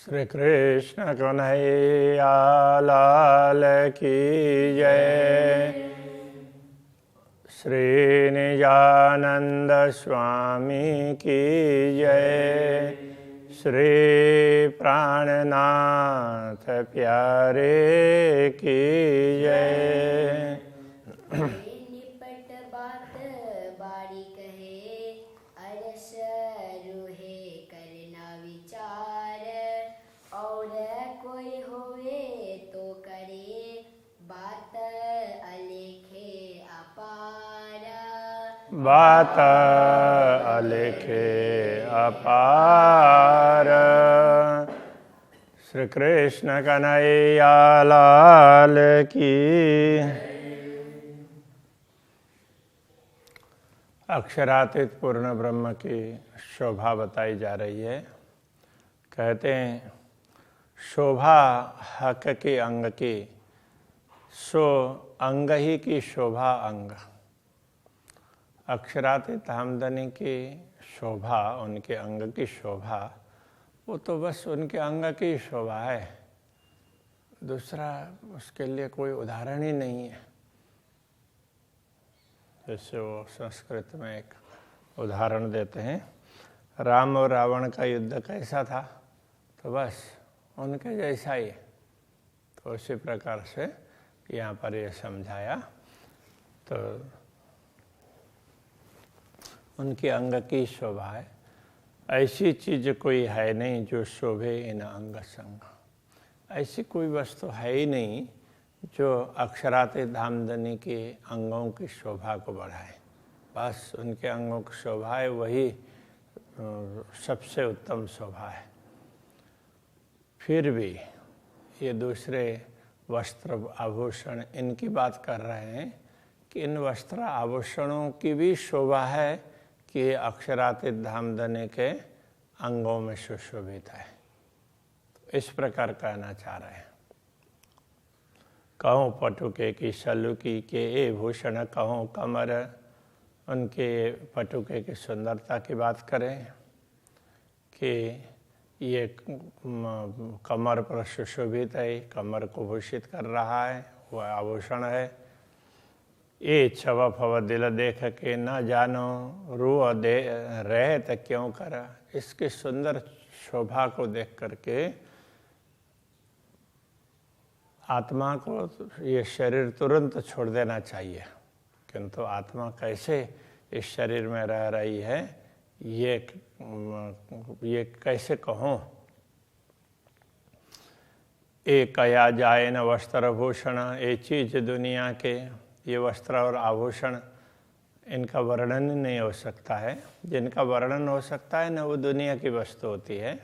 श्री कृष्ण कन्हैया लाल की जय। श्री निजानंद स्वामी की जय। श्री प्राणनाथ प्यारे की जय। निपट बात बारी कहे अरस रोहे करना विचार और कोई होवे तो करे बात अलेखे अपार। बात अलेखे अपार। श्री कृष्ण कन्हैया लाल की। अक्षरातीत पूर्ण ब्रह्म की शोभा बताई जा रही है। कहते हैं शोभा हक की अंग की, सो अंग ही की शोभा अंग। अक्षरातीत हमदनी की शोभा, उनके अंग की शोभा, वो तो बस उनके अंग की शोभा है, दूसरा उसके लिए कोई उदाहरण ही नहीं है। जैसे वो संस्कृत में एक उदाहरण देते हैं, राम और रावण का युद्ध कैसा था, तो बस उनके जैसा ही। तो उसी प्रकार से यहाँ पर ये समझाया। तो उनके अंग की शोभा है। ऐसी चीज़ कोई है नहीं जो शोभे इन अंग संग। ऐसी कोई वस्तु है ही नहीं जो अक्षरातीत धामधनी के अंगों की शोभा को बढ़ाए। बस उनके अंगों की शोभा है, वही सबसे उत्तम शोभा है। फिर भी ये दूसरे वस्त्र आभूषण इनकी बात कर रहे हैं कि इन वस्त्र आभूषणों की भी शोभा है कि ये अक्षरातीत धामधनी के अंगों में सुशोभित है। इस प्रकार कहना चाह रहे हैं। कहूँ पटुके की सलुकी के ए भूषण, कहूँ कमर, उनके पटुके की सुंदरता की बात करें कि ये कमर पर सुशोभित है, कमर को भूषित कर रहा है, वह आभूषण है। ये छव फव दिल देख के न जानो, रूह दे रहे तो क्यों करा। इसकी सुंदर शोभा को देख करके आत्मा को ये शरीर तुरंत छोड़ देना चाहिए, किंतु आत्मा कैसे इस शरीर में रह रही है ये कैसे कहूँ। एक कया जाए न वस्त्र भूषण, ये चीज़ दुनिया के, ये वस्त्र और आभूषण इनका वर्णन ही नहीं हो सकता है। जिनका वर्णन हो सकता है ना, वो दुनिया की वस्तु होती है।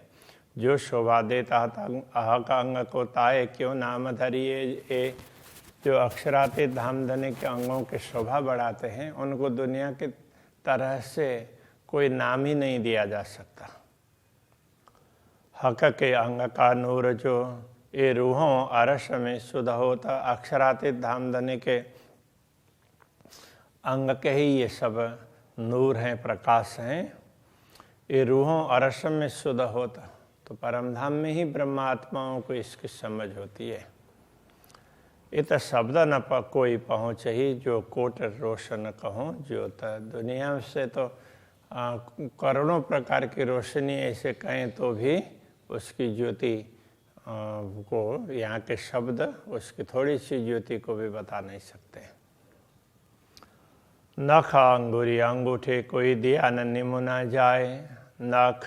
जो शोभा देता अह का अंग को ताए क्यों नाम धरिए, ये जो अक्षरातीत धामधनी के अंगों की शोभा बढ़ाते हैं, उनको दुनिया की तरह से कोई नाम ही नहीं दिया जा सकता। हक के अंग का नूर जो ये रूहों अरस में शुद्ध होता, अक्षरातीत धामधनी के अंग के ही ये सब नूर हैं, प्रकाश हैं। ये रूहों अरस में शुद्ध होता, तो परमधाम में ही ब्रह्मात्माओं को इसकी समझ होती है। इत शब्द न कोई पहुँच ही, जो कोट रोशन कहूँ ज्योत। दुनिया से तो करोड़ों प्रकार की रोशनी ऐसे कहें तो भी उसकी ज्योति को, यहाँ के शब्द उसकी थोड़ी सी ज्योति को भी बता नहीं सकते। नख अंगूरी अंगूठे कोई दिया न निमुना जाए। नख,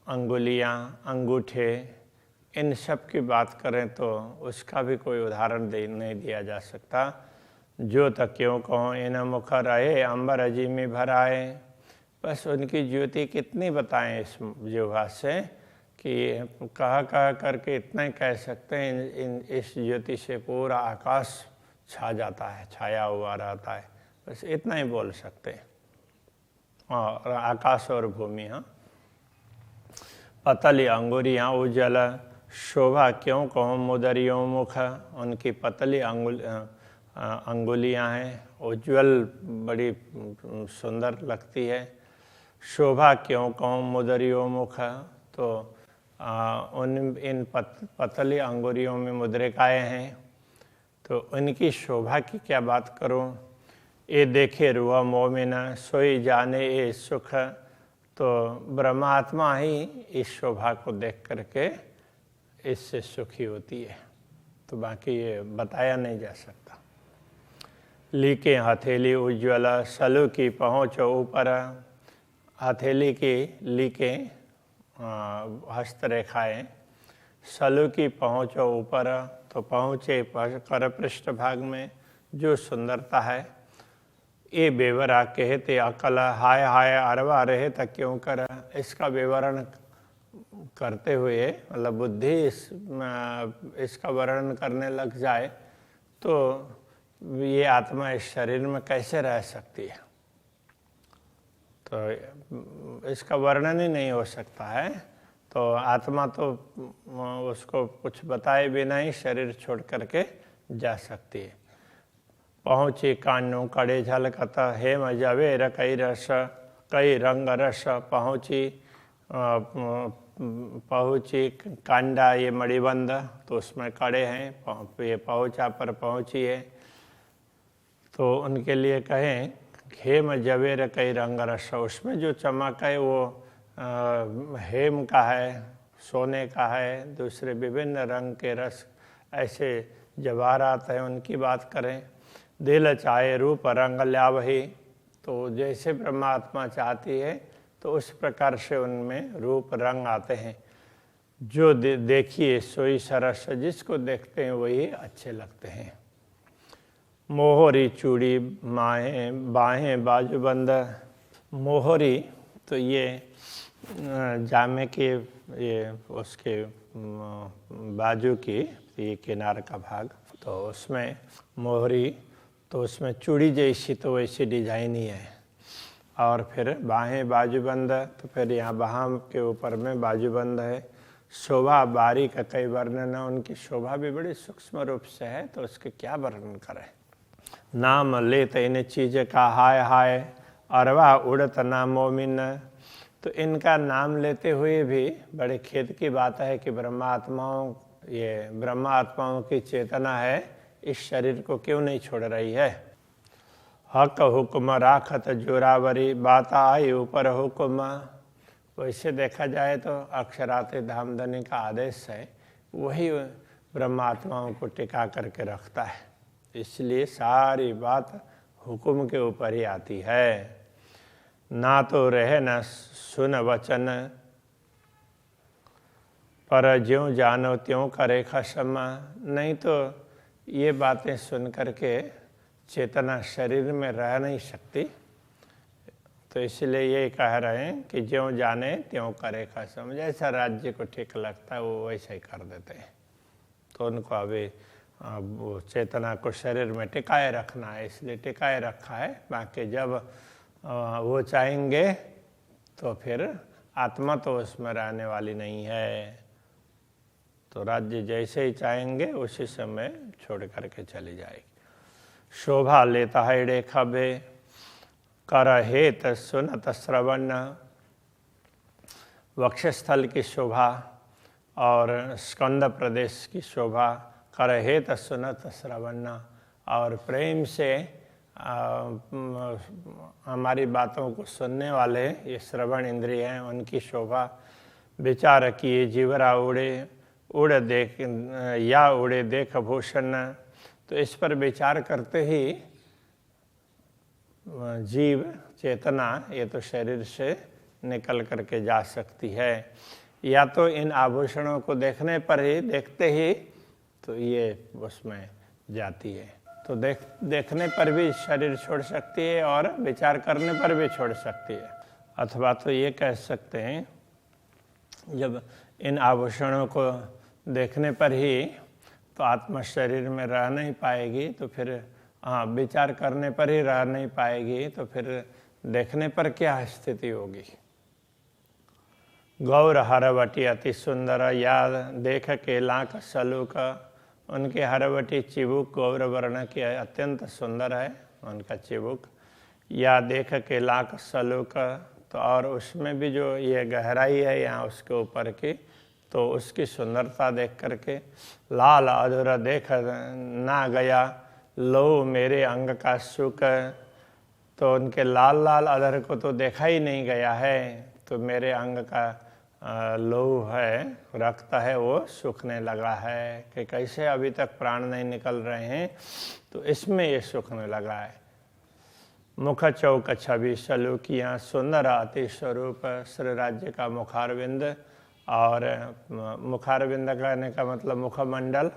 अंगुलियाँ, अंगूठे, इन सब की बात करें तो उसका भी कोई उदाहरण नहीं दिया जा सकता। जो तक क्यों कहूँ इन मुख रहे अंबर अजी में भराए। बस उनकी ज्योति कितनी बताएं इस जिह्वा से कि कह करके इतना ही कह सकते हैं। इस ज्योति से पूरा आकाश छा जाता है, छाया हुआ रहता है, बस इतना ही बोल सकते हैं। और आकाश और भूमि, हाँ। पतली अंगुरियाँ उज्जवल, शोभा क्यों कहूँ मुदरियों मुख। उनकी पतली अंगुलियाँ हैं, उज्ज्वल, बड़ी सुंदर लगती है। शोभा क्यों कहूँ मुदरियों मुख, तो इन पतली अंगुरियों में मुद्रिकाएँ हैं, तो उनकी शोभा की क्या बात करूं। ये देखे रुआ मोमिना सोई जाने ये सुख, तो ब्रह्मात्मा ही इस शोभा को देख करके इससे सुखी होती है, तो बाकी ये बताया नहीं जा सकता। लीके हथेली उज्ज्वल सलू की पहुँच ऊपर, हथेली की लीकें हस्तरेखाएँ, सलू की पहुँच ऊपर, तो पहुँचे कर पृष्ठ भाग में जो सुंदरता है। ये बेवरा कहते अकल हाय हाय अरवा रहे तक क्यों कर, इसका विवरण करते हुए मतलब बुद्धि इसका वर्णन करने लग जाए तो ये आत्मा इस शरीर में कैसे रह सकती है, तो इसका वर्णन ही नहीं हो सकता है। तो आत्मा तो उसको कुछ बताए बिना ही शरीर छोड़ करके जा सकती है। पहुँची कान्नु कड़े झलकत हेम जवेर कई रस कई रंग रस, पहुँची कांडा ये मणिबंध, तो उसमें कड़े हैं, ये पहुँचा पर पहुँची है, तो उनके लिए कहें हेम जवेर कई रंग रस, उसमें जो चमक है वो हेम का है, सोने का है, दूसरे विभिन्न रंग के रस ऐसे जवाहरात हैं, उनकी बात करें। दिल चाहे रूप रंग ल्यावही, तो जैसे परमात्मा चाहती है तो उस प्रकार से उनमें रूप रंग आते हैं। जो देखिए सोई सरस, जिसको देखते हैं वही अच्छे लगते हैं। मोहरी चूड़ी माहें बाहें बाजूबंद, मोहरी तो ये जामे के ये उसके बाजू की ये किनार का भाग, तो उसमें मोहरी, तो उसमें चूड़ी जैसी तो वैसी डिजाइन ही है। और फिर बाहें बाजूबंद, तो फिर यहाँ बाह के ऊपर में बाजूबंद है। शोभा बारीक कई वर्णन, उनकी शोभा भी बड़ी सूक्ष्म रूप से है, तो उसके क्या वर्णन करें। नाम लेते इन चीज का हाय हाय अरवा उड़त ना मोमिन, तो इनका नाम लेते हुए भी बड़े खेद की बात है कि ब्रह्मा आत्माओं की चेतना है इस शरीर को क्यों नहीं छोड़ रही है। हक हुक्म राखत जोरावरी, बात आई ऊपर हुक्म, वैसे देखा जाए तो अक्षराते धामधनी का आदेश है, वही ब्रह्मात्माओं को टिका करके रखता है, इसलिए सारी बात हुक्म के ऊपर ही आती है। ना तो रहे न सुन वचन, पर ज्यों जानो त्यों करे खसमा, नहीं तो ये बातें सुन करके चेतना शरीर में रह नहीं सकती, तो इसलिए ये कह रहे हैं कि ज्यों जाने त्यों करे खसम, जैसा राज्य को ठीक लगता है वो वैसा ही कर देते हैं। तो उनको अभी वो चेतना को शरीर में टिकाए रखना है, इसलिए टिकाए रखा है। बाकी जब वो चाहेंगे तो फिर आत्मा तो उसमें रहने वाली नहीं है, तो राज्य जैसे ही चाहेंगे उसी समय छोड़ करके चली जाएगी। शोभा लेता है रेखबे कर हेत सुनत श्रवण, वक्षस्थल की शोभा और स्कंद प्रदेश की शोभा, कर हेत सुनत श्रवण, और प्रेम से हमारी बातों को सुनने वाले ये श्रवण इंद्रिय हैं, उनकी शोभा। विचार किए जीवरा उड़ देख या उड़े देख भूषण, तो इस पर विचार करते ही जीव चेतना ये तो शरीर से निकल करके जा सकती है, या तो इन आभूषणों को देखने पर ही देखते ही तो ये उसमें जाती है। तो देखने पर भी शरीर छोड़ सकती है और विचार करने पर भी छोड़ सकती है। अथवा तो ये कह सकते हैं जब इन आभूषणों को देखने पर ही तो आत्मा शरीर में रह नहीं पाएगी, तो फिर विचार करने पर ही रह नहीं पाएगी, तो फिर देखने पर क्या स्थिति होगी। गौर हरवटी अति सुंदर, याद देख के लाख सलूक, उनके हरवटी चिबुक गौर वर्ण की अत्यंत सुंदर है उनका चिबुक। या देख के लाख सलूक, तो और उसमें भी जो ये गहराई है यहाँ उसके ऊपर की, तो उसकी सुंदरता देख करके लाल अधूरा देख ना गया लो मेरे अंग का सुख, तो उनके लाल लाल अधर को तो देखा ही नहीं गया है, तो मेरे अंग का लहू है, रक्त है, वो सूखने लगा है कि कैसे अभी तक प्राण नहीं निकल रहे हैं, तो इसमें ये सूखने लगा है। मुख चौक छवि सलूकियाँ सुंदर अति स्वरूप, श्री राज्य का मुखारविंद, और मुखारविंद कहने का मतलब मुखमंडल,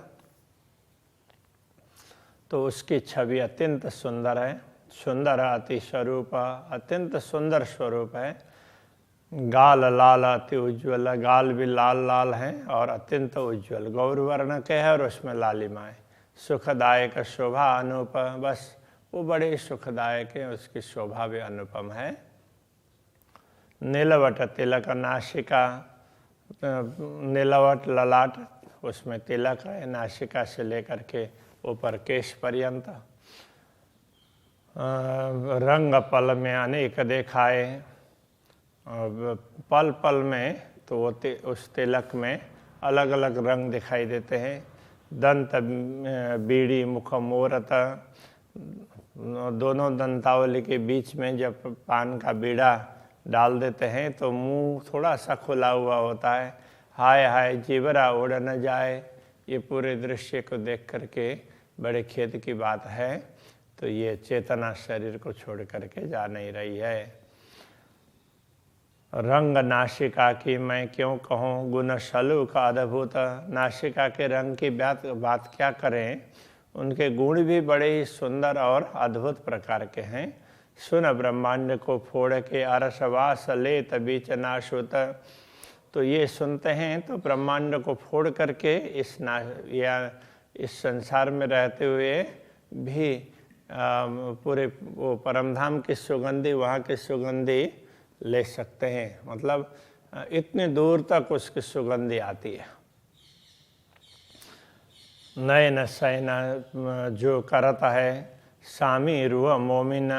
तो उसकी छवि अत्यंत सुंदर है। सुंदर अति स्वरूप, अत्यंत सुंदर स्वरूप है। गाल लाल अति उज्ज्वल, गाल भी लाल लाल हैं और अत्यंत उज्ज्वल, गौर वर्ण के है और उसमें लालिमा है। सुखदायक शोभा अनूप, बस वो बड़े सुखदायक है, उसकी शोभा भी अनुपम है। नीलवट तिलक नासिका, नीलवट ललाट, उसमें तिलक है, नासिका से लेकर के ऊपर केश पर्यंत। रंग पल में अनेक देखाए, पल पल में तो वो उस तिलक में अलग अलग रंग दिखाई देते हैं। दंत बीड़ी मुख मोरत, दोनों दंतावली के बीच में जब पान का बीड़ा डाल देते हैं तो मुंह थोड़ा सा खुला हुआ होता है। हाय हाय जीवरा उड़ न जाए, ये पूरे दृश्य को देख करके बड़े खेद की बात है, तो ये चेतना शरीर को छोड़ करके जा नहीं रही है। रंग नासिका की मैं क्यों कहूँ, गुण शलु का अद्भुत, नासिका के रंग की बात क्या करें, उनके गुण भी बड़े ही सुंदर और अद्भुत प्रकार के हैं। सुन ब्रह्मांड को फोड़ के अरसवास ले तबीच नाशुत, तो ये सुनते हैं तो ब्रह्मांड को फोड़ करके इस संसार में रहते हुए भी पूरे वो परमधाम की सुगंधी, वहाँ की सुगंधी ले सकते हैं। मतलब इतने दूर तक उसकी सुगंधी आती है। नयन सैन जो करता है सामी रुआ मोमिन,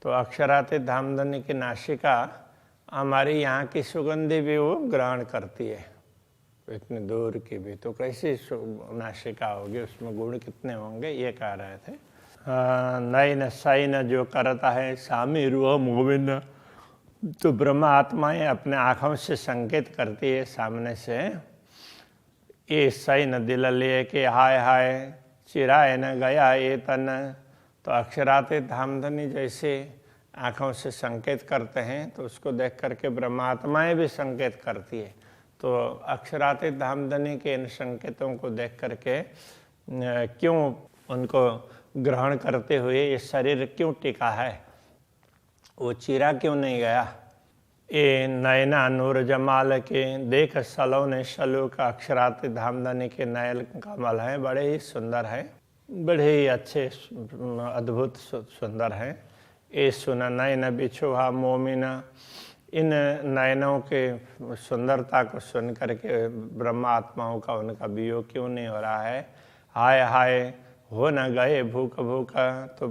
तो अक्षरातीत धामधनी की नासिका हमारी यहाँ की सुगंधी भी वो ग्रहण करती है, इतनी दूर की भी, तो कैसी नासिका होगी, उसमें गुण कितने होंगे, ये कह रहे थे। नयन सैन जो करता है सामी रुआ मोमिन, तो ब्रह्म आत्माएं अपने आँखों से संकेत करती है सामने से, ये सैन दिल लिए कि हाय हाय चिराए न गया ये तन, तो अक्षरातीत धामधनी जैसे आँखों से संकेत करते हैं तो उसको देख करके ब्रह्मात्माएं भी संकेत करती है। तो अक्षरातीत धामधनी के इन संकेतों को देख करके क्यों उनको ग्रहण करते हुए ये शरीर क्यों टिका है, वो चीरा क्यों नहीं गया। ये नयना नूर जमाल के देख सलोने सलू का अक्षरातीत धामधनी के नयल कमल हैं, बड़े ही सुंदर हैं, बड़े ही अच्छे अद्भुत सुंदर हैं। ये सुन नयन बिछुहा मोमिन, इन नयनों के सुंदरता को सुन करके ब्रह्म आत्माओं का उनका वियोग क्यों नहीं हो रहा है। हाय हाय हो न गए भूख भूखा, तो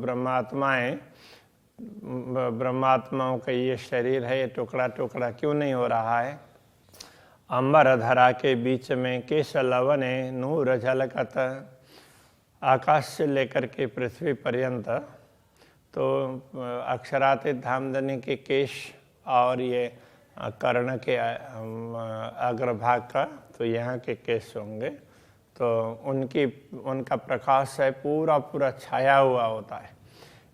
ब्रह्मात्माओं का ये शरीर है, ये टुकड़ा टुकड़ा क्यों नहीं हो रहा है। अंबर धरा के बीच में केश लवने नूर झलकत, आकाश से लेकर के पृथ्वी पर्यंत, तो अक्षरातीत धामधनी के केश और ये कर्ण के अग्रभाग का, तो यहाँ के केश होंगे, तो उनका प्रकाश है पूरा पूरा छाया हुआ होता है।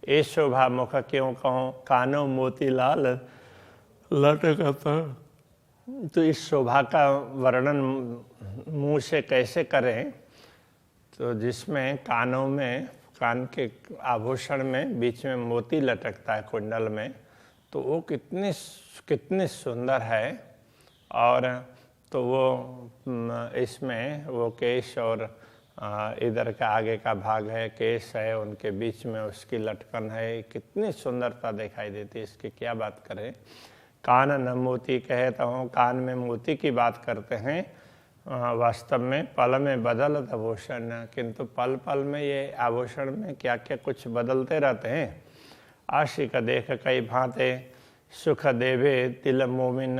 ये शोभा मुख क्यों कहूँ कानो मोती लाल लटकता, तो इस शोभा का वर्णन मुँह से कैसे करें, तो जिसमें कानों में, कान के आभूषण में बीच में मोती लटकता है कुंडल में, तो वो कितने सुंदर है। और तो वो इसमें वो केश और इधर का आगे का भाग है, केश है, उनके बीच में उसकी लटकन है, कितनी सुंदरता दिखाई देती है, इसकी क्या बात करें। कान न मोती कहता हूँ, कान में मोती की बात करते हैं, वास्तव में पल में बदलत आभूषण, किंतु पल पल में ये आभूषण में क्या क्या कुछ बदलते रहते हैं। आशिक देख कई भांते सुख देवे तिल मोमिन,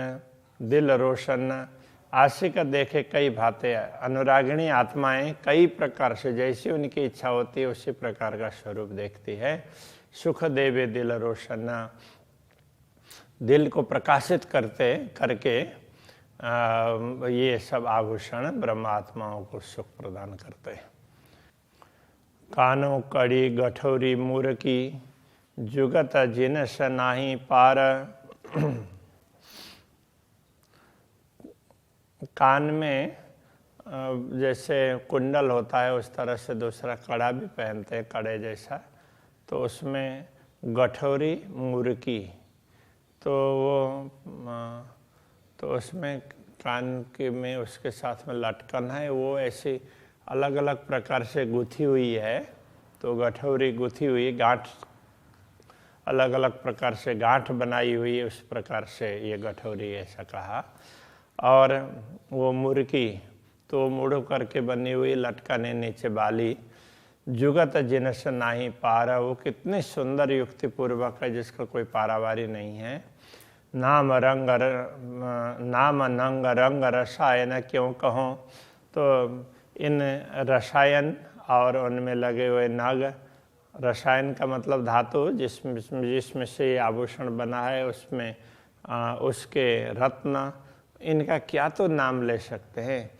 दिल रोशन आशिक देखे कई भांति, अनुरागिणी आत्माएं कई प्रकार से जैसी उनकी इच्छा होती है उसी प्रकार का स्वरूप देखती है। सुख देवे दिल रोशन, दिल को प्रकाशित करके ये सब आभूषण ब्रह्मात्माओं को सुख प्रदान करते हैं। कानों कड़ी गठौरी मूर्खी, जुगत जिनस नाही पार। कान में जैसे कुंडल होता है उस तरह से दूसरा कड़ा भी पहनते हैं, कड़े जैसा, तो उसमें गठौरी मुर्की, तो उसमें कान के में उसके साथ में लटकन है, वो ऐसी अलग अलग प्रकार से गुथी हुई है। तो गठौरी गुथी हुई, गांठ अलग अलग प्रकार से गांठ बनाई हुई है, उस प्रकार से ये गठौरी ऐसा कहा। और वो मुर्की तो मुड़ करके बनी हुई लटकने नीचे बाली। जुगत जिनस नाही पार, वो कितनी सुंदर युक्ति पूर्वक है जिसका कोई पारावारी नहीं है। नाम नंग रंग रसायन क्यों कहो, तो इन रसायन और उनमें लगे हुए नग, रसायन का मतलब धातु जिसमें से आभूषण बना है, उसमें उसके रत्न, इनका क्या तो नाम ले सकते हैं।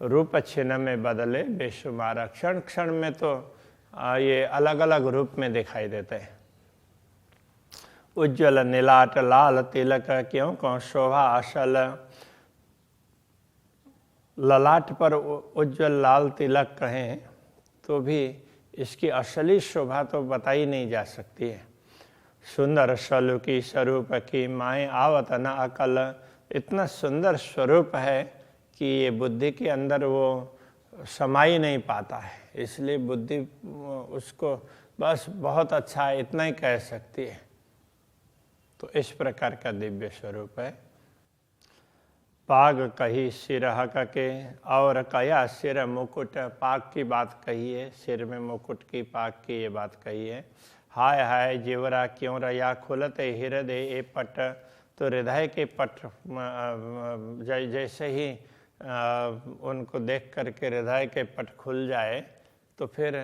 रूप छिन्न में बदले बेशुमार, क्षण क्षण में तो ये अलग अलग रूप में दिखाई देते हैं। उज्ज्वल नीलाट लाल तिलक क्यों कौन शोभा असल, ललाट पर उज्ज्वल लाल तिलक कहें तो भी इसकी असली शोभा तो बताई नहीं जा सकती है। सुंदर सलूकी स्वरूप की माएँ आवत न अकल, इतना सुंदर स्वरूप है कि ये बुद्धि के अंदर वो समा ही नहीं पाता है, इसलिए बुद्धि उसको बस बहुत अच्छा है इतना ही कह सकती है। तो इस प्रकार का दिव्य स्वरूप है। पाग कही सिर हक के और कया सिर मुकुट, पाग की बात कही है, सिर में मुकुट की, पाग की ये बात कही है। हाय हाय जीवरा क्यों रया खुलते हृदय ए पट, तो हृदय के पट जैसे ही उनको देख करके हृदय के पट खुल जाए तो फिर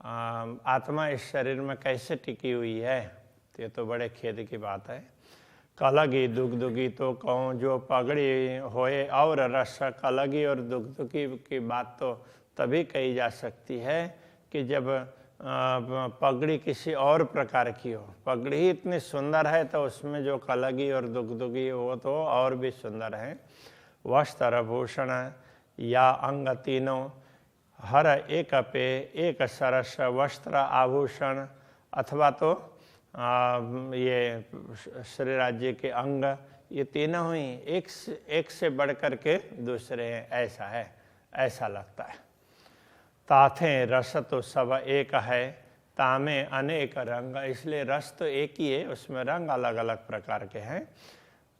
आत्मा इस शरीर में कैसे टिकी हुई है, ये तो बड़े खेद की बात है। कलगी दुगदुगी तो कहूँ जो पगड़ी होए और रस, कलगी और दुगदुगी की बात तो तभी कही जा सकती है कि जब पगड़ी किसी और प्रकार की हो। पगड़ी ही इतनी सुंदर है तो उसमें जो कलगी और दुगदुगी वो तो और भी सुंदर है। वस्त्र भूषण या अंग तीनों, हर एक पे एक सरस वस्त्र आभूषण, अथवा तो ये श्री राज्य के अंग, ये तीनों ही एक से बढ़ कर के दूसरे हैं, ऐसा है, ऐसा लगता है। ताथे रस तो सब एक है, तामे अनेक रंग, इसलिए रस तो एक ही है, उसमें रंग अलग अलग प्रकार के हैं।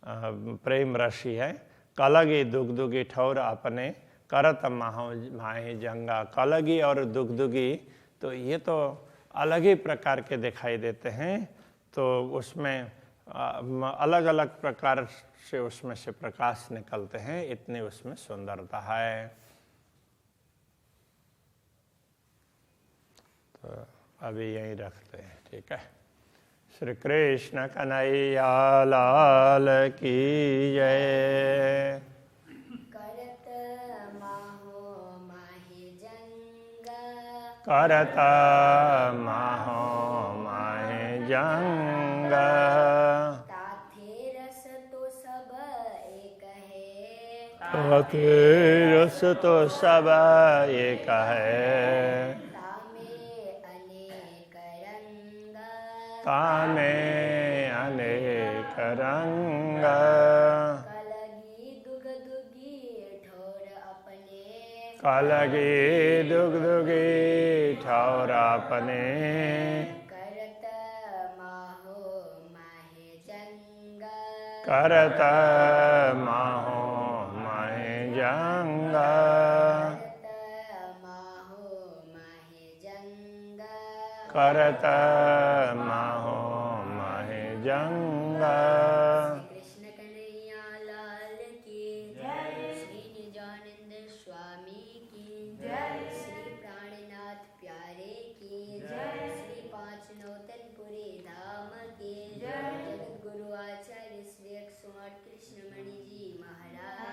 प्रेम रसी है। कलगी दुगदुगी ठौर अपने, करत माहे जंगा, कलगी और दुगदुगी तो ये तो अलग ही प्रकार के दिखाई देते हैं, तो उसमें अलग अलग प्रकार से उसमें से प्रकाश निकलते हैं, इतनी उसमें सुंदरता है। तो अभी यहीं रखते हैं, ठीक है। श्री कृष्ण कन्हैया लाल की जय। करत माहो माहे जंगा, करत माहो माहे जंगा, ताथे रस तो सब एक है, ताथे रस तो सब एक है, तामे अनेक रंग, कलगी दुगदुगी ठोर अपने, कलगी दुगदुगी ठौर अपने, करत माहो माहे जंगा, करत माहो माहे जंगा, करत माहो माहे जंगा। कृष्ण कन्हैया लाल रतनपुरी धाम की जय। जगत गुरु आचार्य श्री 108 कृष्णमणि जी महाराज